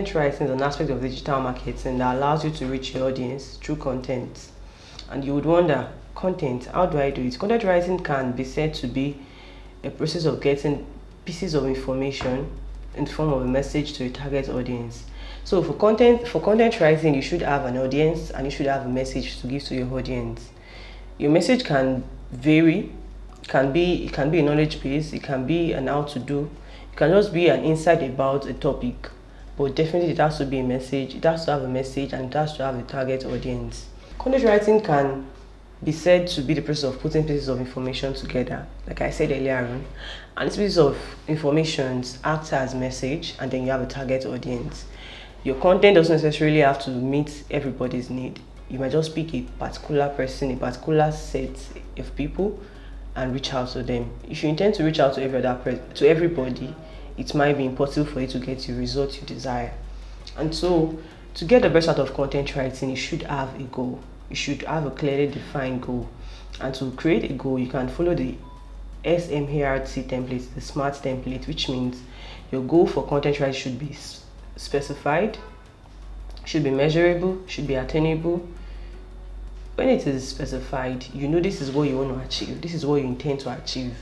content writing is an aspect of digital marketing that allows you to reach your audience through content. And you would wonder, content, how do I do it? Content writing can be said to be a process of getting pieces of information in the form of a message to a target audience. So for content writing, you should have an audience and you should have a message to give to your audience. Your message can vary, it can be a knowledge base, it can be an how to do, it can just be an insight about a topic. But definitely it has to be a message, it has to have a message and it has to have a target audience. Content writing can be said to be the process of putting pieces of information together, like I said earlier on. And these pieces of information act as message, and then you have a target audience. Your content doesn't necessarily have to meet everybody's need. You might just pick a particular person, a particular set of people, and reach out to them. If you intend to reach out to to everybody, it might be impossible for you to get the result you desire. And so, to get the best out of content writing, you should have a goal. You should have a clearly defined goal. And to create a goal, you can follow the SMART template, the SMART template, which means your goal for content writing should be specified, should be measurable, should be attainable. When it is specified, you know this is what you want to achieve, this is what you intend to achieve,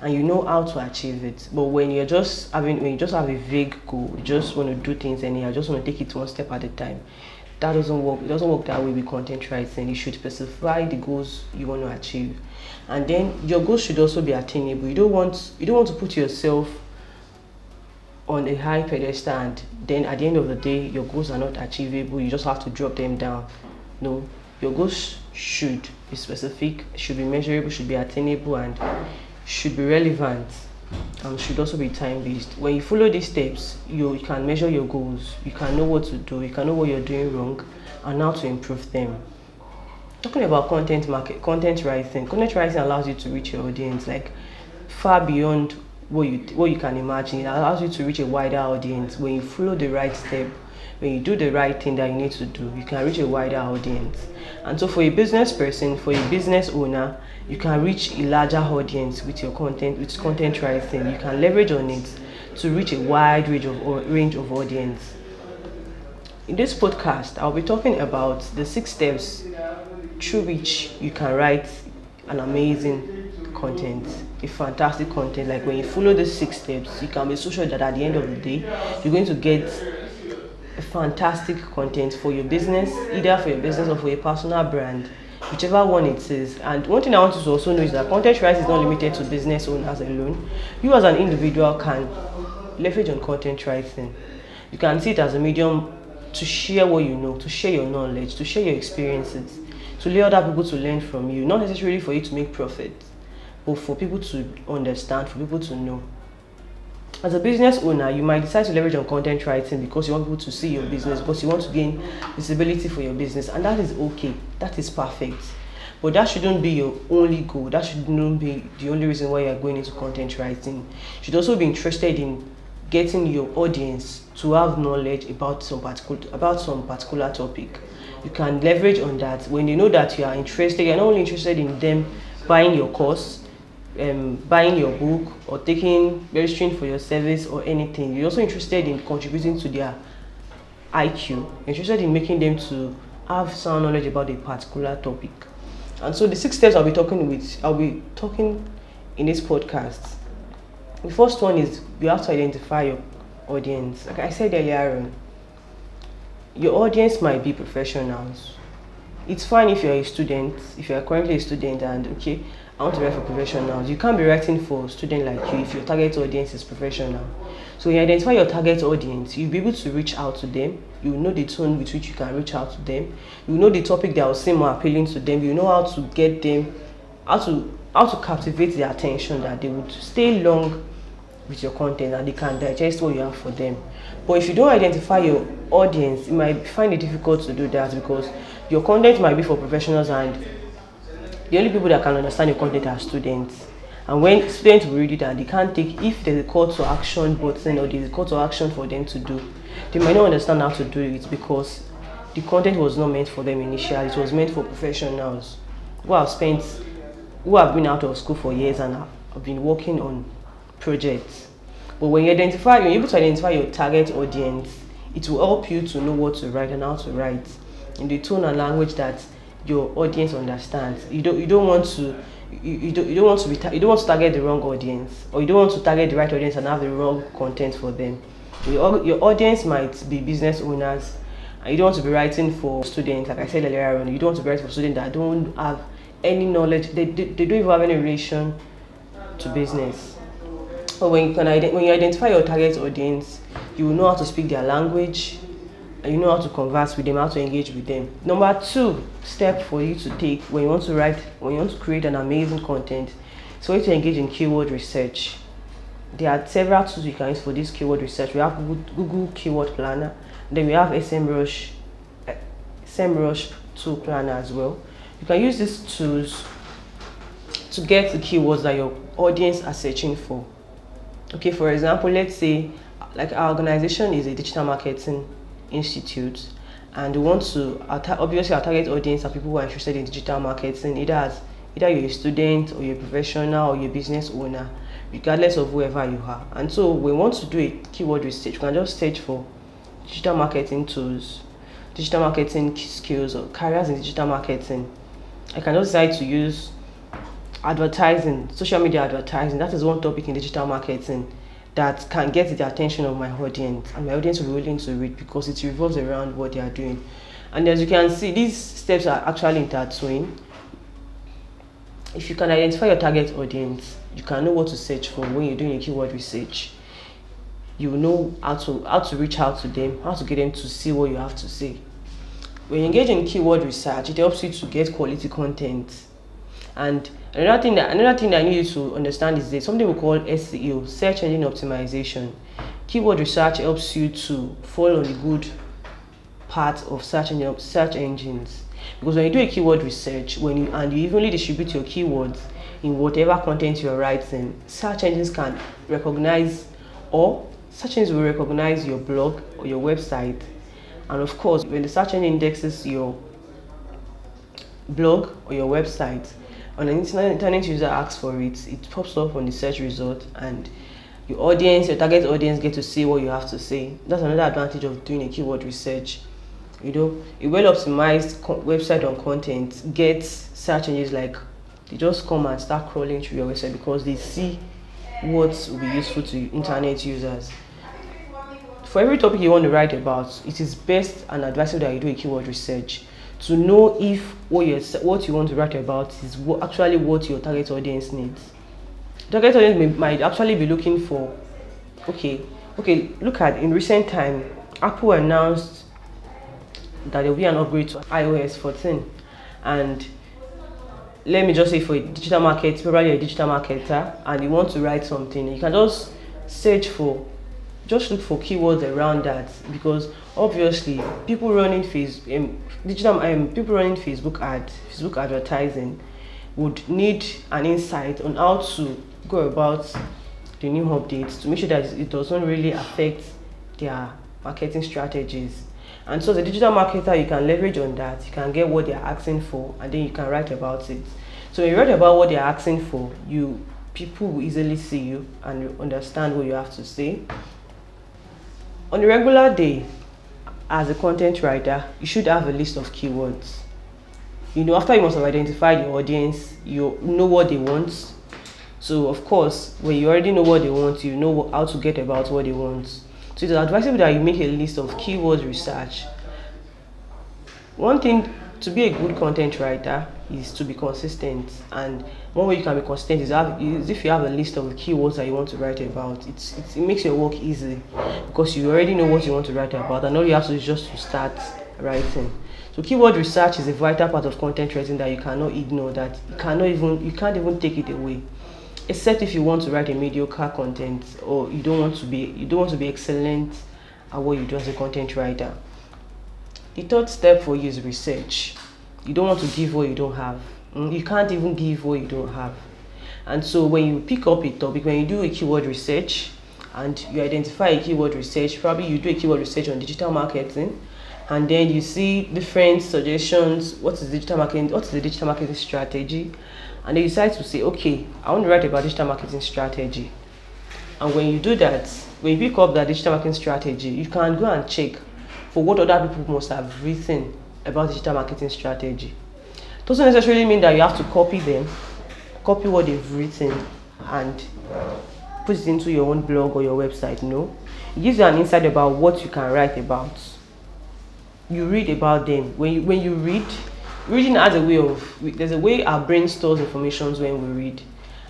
and you know how to achieve it. But when you just have a vague goal, you just want to do things and you just want to take it one step at a time, that doesn't work. It doesn't work that way with content writing. You should specify the goals you want to achieve, and then your goals should also be attainable. You don't want to put yourself on a high pedestal and then at the end of the day your goals are not achievable. You just have to drop them down. No, your goals should be specific, should be measurable, should be attainable, and should be relevant, and should also be time-based. When you follow these steps, you can measure your goals, you can know what to do, you can know what you're doing wrong, and how to improve them. Talking about content writing allows you to reach your audience like far beyond what you can imagine. It allows you to reach a wider audience. When you follow the right step, when you do the right thing that you need to do, you can reach a wider audience. And so for a business person, for a business owner, you can reach a larger audience with your content, with content writing. You can leverage on it to reach a wide range of audience. In this podcast, I'll be talking about the 6 steps through which you can write an amazing content, a fantastic content. Like when you follow the 6 steps, you can be so sure that at the end of the day, you're going to get a fantastic content for your business, either for your business or for your personal brand, whichever one it is. And one thing I want you to also know is that content writing is not limited to business owners alone. You as an individual can leverage on content writing. You can see it as a medium to share what you know, to share your knowledge, to share your experiences, to let other people to learn from you, not necessarily for you to make profit, but for people to understand, for people to know. As a business owner, you might decide to leverage on content writing because you want people to see your business, because you want to gain visibility for your business, and that is okay, that is perfect. But that shouldn't be your only goal, that shouldn't be the only reason why you are going into content writing. You should also be interested in getting your audience to have knowledge about some particular topic. You can leverage on that. When you know that you are interested, you're not only interested in them buying your course, buying your book, or registering for your service or anything. You're also interested in contributing to their IQ. You're interested in making them to have sound knowledge about a particular topic. And so the 6 steps I'll be talking in this podcast. The first one is you have to identify your audience. Like I said earlier on, your audience might be professionals. It's fine if you're a student, if you're currently a student and okay, I want to write for professionals. You can't be writing for a student like you if your target audience is professional. So when you identify your target audience, you'll be able to reach out to them. You know the tone with which you can reach out to them. You know the topic that will seem more appealing to them. You know how to get them, how to captivate their attention, that they would stay long with your content and they can digest what you have for them. But if you don't identify your audience, you might find it difficult to do that because your content might be for professionals and the only people that can understand your content are students. And when students will read it and they can't take, if there's a call to action button or there's a call to action for them to do, they might not understand how to do it because the content was not meant for them initially. It was meant for professionals who have been out of school for years and have been working on projects. But when you're able to identify your target audience, It will help you to know what to write and how to write in the tone and language that your audience understands. You don't want to you don't want to you don't want to target the wrong audience, or you don't want to target the right audience and have the wrong content for them. Your audience might be business owners, and you don't want to be writing for students. Like I said earlier on, you don't want to be writing for students that don't have any knowledge. They don't even have any relation to business. But when you identify your target audience, you will know how to speak their language, and you know how to converse with them, how to engage with them. Number two step for you to take when you want to create an amazing content, is for you to engage in keyword research. There are several tools you can use for this keyword research. We have Google Keyword Planner, then we have SEMrush tool planner as well. You can use these tools to get the keywords that your audience are searching for. Okay, for example, let's say like our organization is a digital marketing institute, and we want to obviously our target audience are people who are interested in digital marketing, either you're a student or you're a professional or you're a business owner, regardless of whoever you are. And so we want to do a keyword research. We can just search for digital marketing tools, digital marketing skills, or careers in digital marketing. I can just decide to use advertising, social media advertising. That is one topic in digital marketing that can get the attention of my audience, and my audience will be willing to read because it revolves around what they are doing. And as you can see, these steps are actually intertwined. If you can identify your target audience, you can know what to search for when you're doing a keyword research. You know how to reach out to them, how to get them to see what you have to say. When you engage in keyword research, it helps you to get quality content. And another thing that I need you to understand is that something we call SEO, search engine optimization. Keyword research helps you to fall on the good part of search engines, because when you do a keyword research, and you evenly distribute your keywords in whatever content you're writing, search engines can recognize, or search engines will recognize your blog or your website. And of course, when the search engine indexes your blog or your website, when an internet user asks for it, it pops up on the search result, and your target audience get to see what you have to say. That's another advantage of doing a keyword research. A well optimized website on content gets search engines, like, they just come and start crawling through your website because they see what will be useful to internet users. For every topic you want to write about, it is best and advisable that you do a keyword research to know if what you want to write about is actually what your target audience needs. Target audience might actually be looking for, look at, in recent time, Apple announced that there will be an upgrade to iOS 14, and let me just say, for a digital market, probably a digital marketer, and you want to write something, you can just look for keywords around that, because obviously people running Facebook advertising would need an insight on how to go about the new updates to make sure that it doesn't really affect their marketing strategies. And so, as a digital marketer, you can leverage on that. You can get what they're asking for, and then you can write about it. So when you write about what they're asking for, people will easily see you and understand what you have to say. On a regular day, as a content writer, you should have a list of keywords. After you must have identified your audience, you know what they want. So of course, when you already know what they want, you know how to get about what they want. So it's advisable that you make a list of keywords research. One thing to be a good content writer is to be consistent, and one way you can be consistent is if you have a list of the keywords that you want to write about. It makes your work easy because you already know what you want to write about, and all you have to do is just to start writing. So keyword research is a vital part of content writing that you cannot ignore, that you can't even take it away, except if you want to write a mediocre content, or you don't want to be excellent at what you do as a content writer. The third step for you is research. You don't want to give what you don't have. You can't even give what you don't have. And so when you pick up a topic, when you do a keyword research and you identify a keyword research, probably you do a keyword research on digital marketing, and then you see different suggestions. What is the digital marketing strategy? And then you decide to say, okay, I want to write about digital marketing strategy. And when you do that, when you pick up that digital marketing strategy, you can go and check for what other people must have written about digital marketing strategy. Doesn't necessarily mean that you have to copy them, copy what they've written and put it into your own blog or your website. No, it gives you an insight about what you can write about. You read about them. When you read, reading has a way of, there's a way our brain stores information when we read,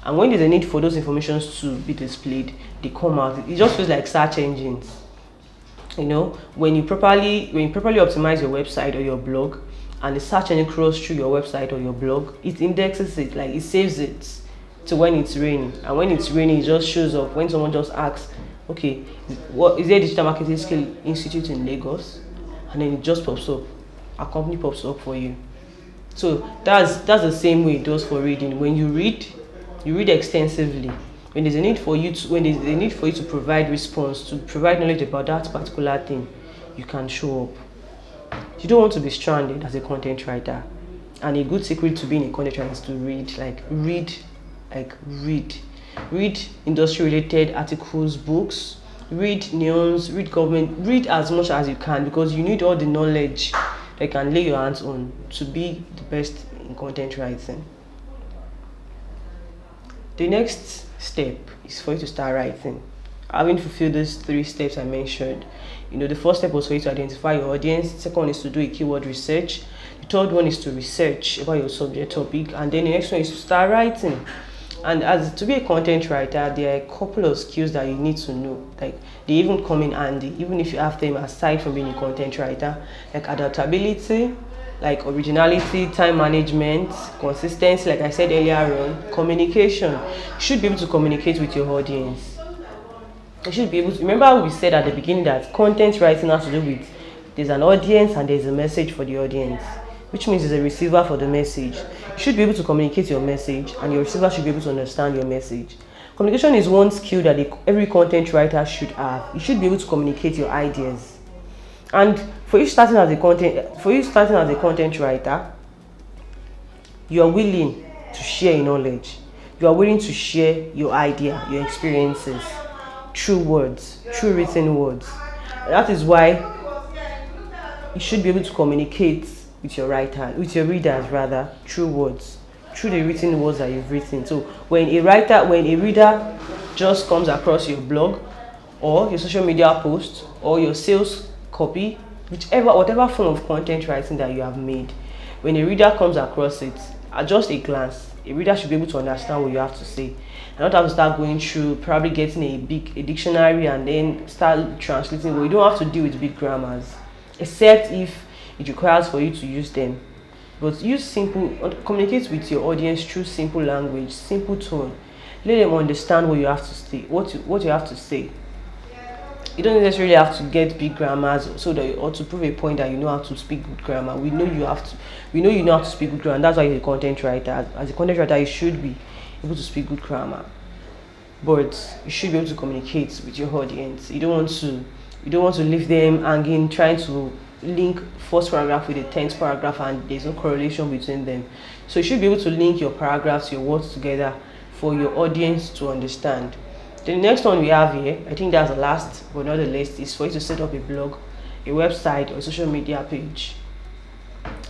and when there's a need for those informations to be displayed, they come out. It just feels like search engines. When you properly optimize your website or your blog, and the search engine crawls through your website or your blog, it indexes it, like it saves it to when it's raining. And when it's raining, it just shows up. When someone just asks, okay, what is there a digital marketing skill institute in Lagos? And then it just pops up. A company pops up for you. So that's the same way it does for reading. When you read extensively. When there's a need for you to provide response, to provide knowledge about that particular thing, you can show up. You don't want to be stranded as a content writer. And a good secret to being a content writer is to read industry-related articles, books, read news, read government, read as much as you can, because you need all the knowledge that you can lay your hands on to be the best in content writing. The next step is for you to start writing. Having fulfilled these 3 steps I mentioned, the first step was for you to identify your audience. The second one is to do a keyword research. The third one is to research about your subject topic, and then the next one is to start writing. And as to be a content writer, there are a couple of skills that you need to know. Like, they even come in handy, even if you have them aside from being a content writer, like adaptability, like originality, time management, consistency, like I said earlier on, communication. You should be able to communicate with your audience. You should be able to, remember we said at the beginning that content writing has to do with, there's an audience and there's a message for the audience, which means there's a receiver for the message. You should be able to communicate your message, and your receiver should be able to understand your message. Communication is one skill that every content writer should have. You should be able to communicate your ideas. And for you starting as a content writer, you are willing to share your knowledge. You are willing to share your idea, your experiences, through words, through written words. That is why you should be able to communicate with your readers, through words, through the written words that you've written. So when a reader just comes across your blog or your social media post or your sales copy, whatever form of content writing that you have made, when a reader comes across it, at just a glance, a reader should be able to understand what you have to say, and not have to start going through, probably getting a dictionary and then start translating. Well, you don't have to deal with big grammars, except if it requires for you to use them. But communicate with your audience through simple language, simple tone. Let them understand what you have to say, what you have to say. You don't necessarily have to get big grammars or to prove a point that you know how to speak good grammar. We know you know how to speak good grammar, and that's why you're a content writer. As a content writer, you should be able to speak good grammar. But you should be able to communicate with your audience. You don't want to leave them hanging, trying to link first paragraph with the 10th paragraph and there's no correlation between them. So you should be able to link your paragraphs, your words together for your audience to understand. The next one we have here, I think that's the last but not the least, is for you to set up a blog, a website, or a social media page.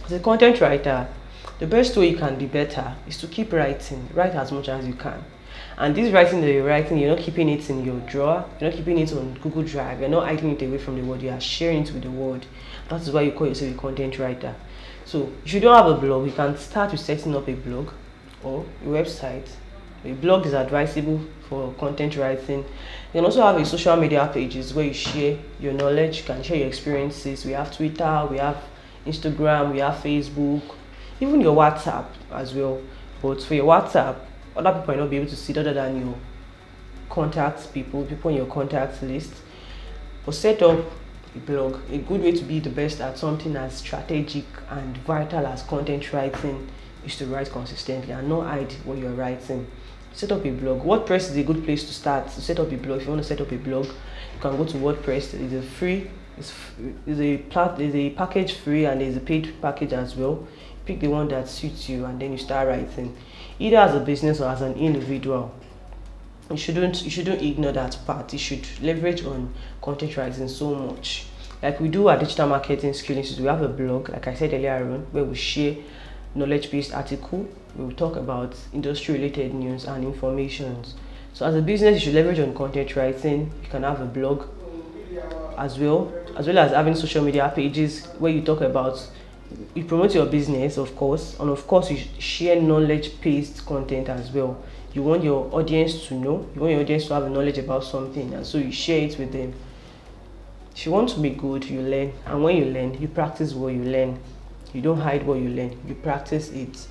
As a content writer, the best way you can be better is to keep writing. Write as much as you can. And this writing that you're writing, you're not keeping it in your drawer, you're not keeping it on Google Drive, you're not hiding it away from the world, you are sharing it with the world. That is why you call yourself a content writer. So if you don't have a blog, you can start with setting up a blog or a website. A blog is advisable for content writing. You can also have a social media pages where you share your knowledge, you can share your experiences. We have Twitter, we have Instagram, we have Facebook, even your WhatsApp as well. But for your WhatsApp, other people might not be able to see it other than your contact people in your contact list. But set up a blog. A good way to be the best at something as strategic and vital as content writing is to write consistently and not hide what you're writing. Set up a blog. WordPress is a good place to start to set up a blog. If you want to set up a blog, you can go to WordPress. There's a package free and there's a paid package as well. Pick the one that suits you and then you start writing, either as a business or as an individual. You shouldn't ignore that part. You should leverage on content writing so much. Like we do our digital marketing skill institute, we have a blog, like I said earlier on, where we share knowledge-based article. We will talk about industry-related news and informations. So as a business, you should leverage on content writing. You can have a blog as well as having social media pages where you talk about, you promote your business, of course, and of course you share knowledge-based content as well. You want your audience to know, you want your audience to have knowledge about something, and so you share it with them. If you want to be good, you learn, and when you learn, you practice what you learn. You don't hide what you learn, you practice it.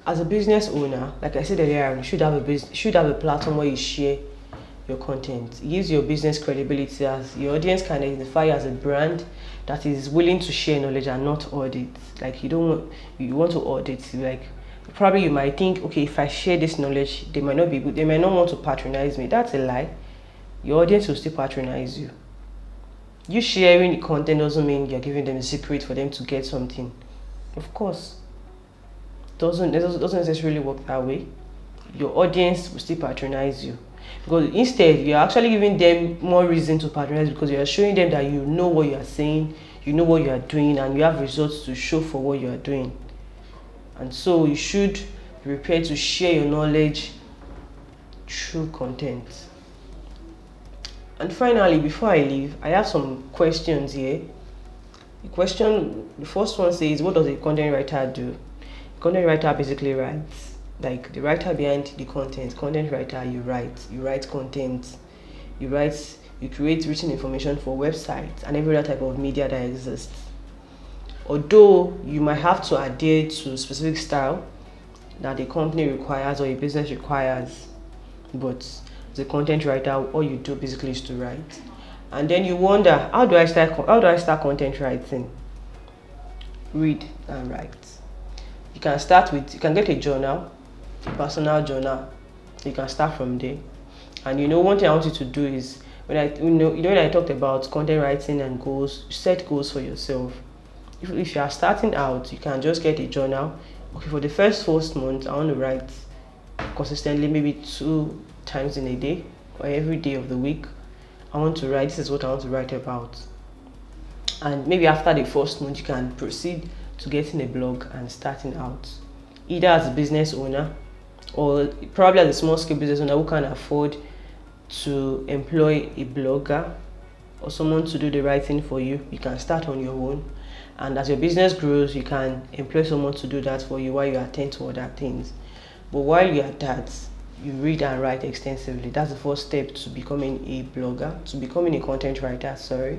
As a business owner, like I said earlier, you should have a platform where you share your content. It gives your business credibility, as your audience can identify you as a brand that is willing to share knowledge and not audit. Like you want to audit. Like probably you might think, okay, if I share this knowledge, they might not be good. They might not want to patronize me. That's a lie. Your audience will still patronize you. You sharing the content doesn't mean you're giving them a secret for them to get something. Of course, it doesn't necessarily work that way. Your audience will still patronize you, because instead you're actually giving them more reason to patronize, because you're showing them that you know what you are saying, you know what you are doing, and you have results to show for what you are doing. And so you should be prepared to share your knowledge through content. And finally, before I leave, I have some questions here. The first one says, what does a content writer do? Content writer basically writes, like the writer behind the content. Content writer, you write content, you create written information for websites and every other type of media that exists. Although you might have to adhere to specific style that a company requires or a business requires, but as a content writer, all you do basically is to write. And then you wonder, how do I start content writing? Read and write. You can get a journal, a personal journal. You can start from there. And one thing I want you to do is, when I talked about content writing and goals, set goals for yourself. If you are starting out, you can just get a journal. Okay, for the first month, I want to write consistently, maybe 2 times in a day or every day of the week. I want to write. This is what I want to write about. And maybe after the first month, you can proceed to getting a blog and starting out, either as a business owner or probably as a small scale business owner who can afford to employ a blogger or someone to do the writing for you. You can start on your own, and as your business grows, you can employ someone to do that for you while you attend to other things. But while you're at that, you read and write extensively. That's the first step to becoming a blogger, to becoming a content writer, sorry.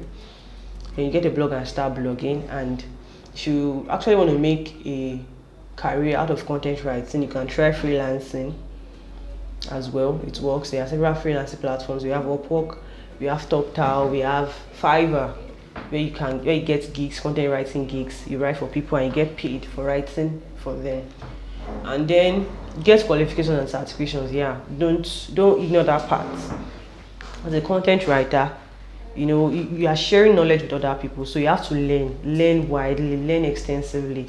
Then you get a blog and start blogging. And if you actually want to make a career out of content writing, you can try freelancing as well. It works. There are several freelancing platforms. We have Upwork, we have TopTal, we have Fiverr, where you get gigs, content writing gigs. You write for people and you get paid for writing for them. And then get qualifications and certifications. Yeah, don't ignore that part. As a content writer, you are sharing knowledge with other people, so you have to learn widely, learn extensively.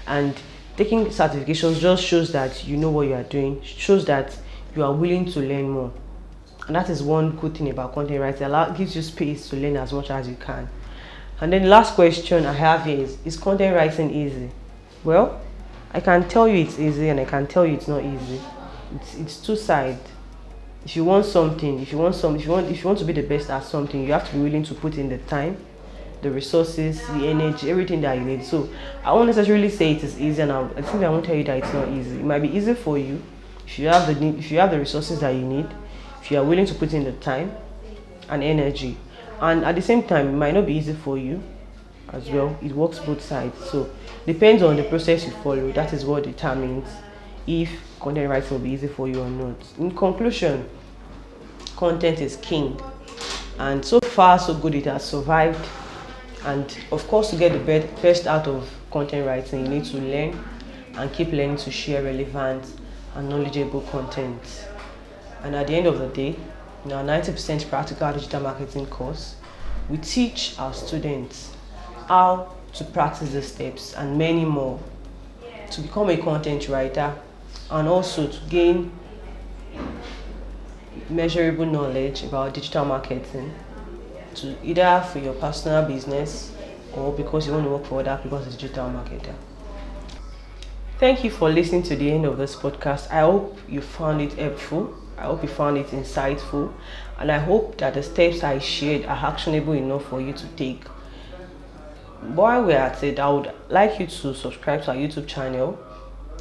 And taking certifications just shows that you know what you are doing, shows that you are willing to learn more. And that is one good thing about content writing. It gives you space to learn as much as you can. And then the last question I have is content writing easy? Well, I can tell you it's easy and I can tell you it's not easy. It's two-sided. If you want to be the best at something, you have to be willing to put in the time, the resources, the energy, everything that you need. So I won't necessarily say it is easy, and I think I won't tell you that it's not easy. It might be easy for you if you have the resources that you need, if you are willing to put in the time and energy. And at the same time, it might not be easy for you as well. It works both sides. So depends on the process you follow. That is what determines if content writing will be easy for you or not. In conclusion, content is king, and so far so good, it has survived. And of course, to get the best out of content writing, you need to learn and keep learning to share relevant and knowledgeable content. And at the end of the day, in our 90% practical digital marketing course, we teach our students how to practice the steps and many more to become a content writer, and also to gain measurable knowledge about digital marketing to either for your personal business or because you want to work for other people as a digital marketer. Thank you for listening to the end of this podcast. I hope you found it helpful. I hope you found it insightful. And I hope that the steps I shared are actionable enough for you to take. While we're at it, I would like you to subscribe to our YouTube channel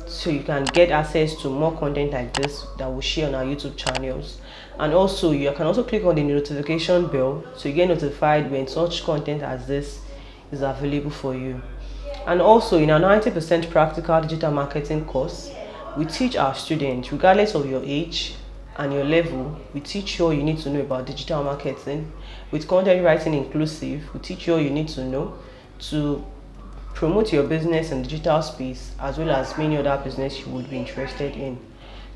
so you can get access to more content like this that we share on our YouTube channels. And also, you can also click on the notification bell so you get notified when such content as this is available for you. And also, in our 90% practical digital marketing course, we teach our students, regardless of your age and your level, we teach you all you need to know about digital marketing. With content writing inclusive, we teach you all you need to know to promote your business in digital space as well as many other business you would be interested in.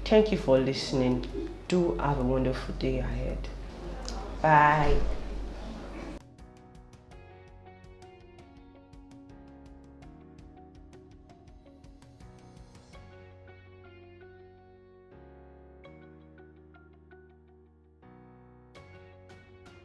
Thank you for listening. Do have a wonderful day ahead. Bye.